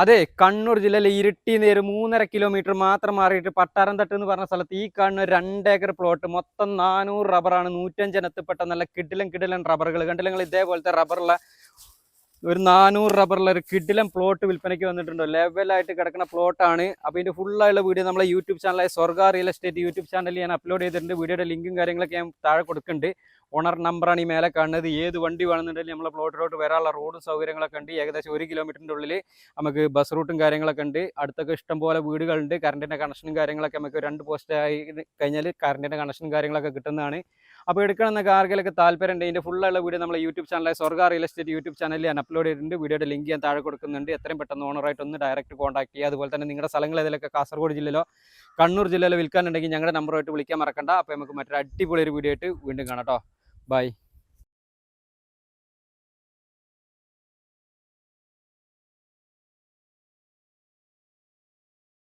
അതെ, കണ്ണൂർ ജില്ലയിലെ ഇരിട്ടിന്ന് ഒരു 3.5 കിലോമീറ്റർ മാത്രം മാറിയിട്ട് പട്ടാരംതട്ട് എന്ന് പറഞ്ഞ സ്ഥലത്ത് ഈ കാണുന്ന 2 ഏക്കർ പ്ലോട്ട് മൊത്തം 400 റബ്ബറാണ്. 105 ഇനത്തിൽപ്പെട്ട നല്ല കിടിലൻ കിടിലൻ റബ്ബറുകൾ കണ്ടില്ല നിങ്ങൾ. ഇതേപോലത്തെ റബ്ബറുള്ള ഒരു 400 റബ്ബറുള്ള ഒരു കിടിലൻ പ്ലോട്ട് വിൽപ്പനയ്ക്ക് വന്നിട്ടുണ്ട്. ലെവലായിട്ട് കിടക്കുന്ന പ്ലോട്ടാണ്. അപ്പോൾ ഇതിന്റെ ഫുള്ളായുള്ള വീഡിയോ നമ്മളെ യൂട്യൂബ് ചാനലായ സ്വർഗ റിയൽ എസ്റ്റേറ്റ് യൂട്യൂബ് ചാനലിൽ ഞാൻ അപ്ലോഡ് ചെയ്തിട്ടുണ്ട്. വീഡിയോയുടെ ലിങ്കും കാര്യങ്ങളൊക്കെ ഞാൻ താഴെ കൊടുക്കുന്നുണ്ട്. ഓണർ നമ്പറാണ് ഈ മേലെ കാണുന്നത്. ഏത് വണ്ടി വേണമെന്നുണ്ടെങ്കിൽ നമ്മളെ പ്ലോട്ടിലോട്ട് വരാനുള്ള റോഡും സൗകര്യങ്ങളൊക്കെ ഉണ്ട്. ഏകദേശം 1 കിലോമീറ്ററിൻ്റെ ഉള്ളിൽ നമുക്ക് ബസ് റൂട്ടും കാര്യങ്ങളൊക്കെ ഉണ്ട്. അടുത്തൊക്കെ ഇഷ്ടംപോലെ വീടുകളുണ്ട്. കറണ്ടിൻ്റെ കണക്ഷനും കാര്യങ്ങളൊക്കെ നമുക്ക് 2 പോസ്റ്റ് ആയി കഴിഞ്ഞാൽ കറണ്ടിൻ്റെ കണക്ഷനും കാര്യങ്ങളൊക്കെ കിട്ടുന്നതാണ്. അപ്പോൾ എടുക്കണമെന്നൊക്കെ ആർക്കെങ്കിലൊക്കെ താല്പര്യം ഉണ്ട്. ഇതിൻ്റെ ഫുള്ളുള്ള വീഡിയോ നമ്മളെ യൂട്യൂബ് ചാനലായ സ്വർഗ റിയൽ എസ്റ്റേറ്റ് യൂട്യൂബ് ചാനലിൽ ഞാൻ അപ്ലോഡ് ചെയ്തിട്ടുണ്ട്. വീഡിയോയുടെ ലിങ്ക് ഞാൻ താഴെ കൊടുക്കുന്നുണ്ട്. എത്രയും പെട്ടെന്ന് ഓണറായിട്ട് ഒന്ന് ഡയറക്റ്റ് കോൺടാക്ട് ചെയ്യുക. അതുപോലെ തന്നെ നിങ്ങളുടെ സ്ഥലങ്ങൾ ഏതിലൊക്കെ കാസർഗോഡ് ജില്ലയിലോ കണ്ണൂർ ജില്ലയിലോ വിൽക്കാനുണ്ടെങ്കിൽ ഞങ്ങളുടെ നമ്പറുമായിട്ട് വിളിക്കാൻ മറക്കണ്ട. അപ്പോൾ നമുക്ക് മറ്റൊരു അടിപൊളി ഒരു വീഡിയോ ആയിട്ട് വീണ്ടും കാണാം കേട്ടോ. ബൈ.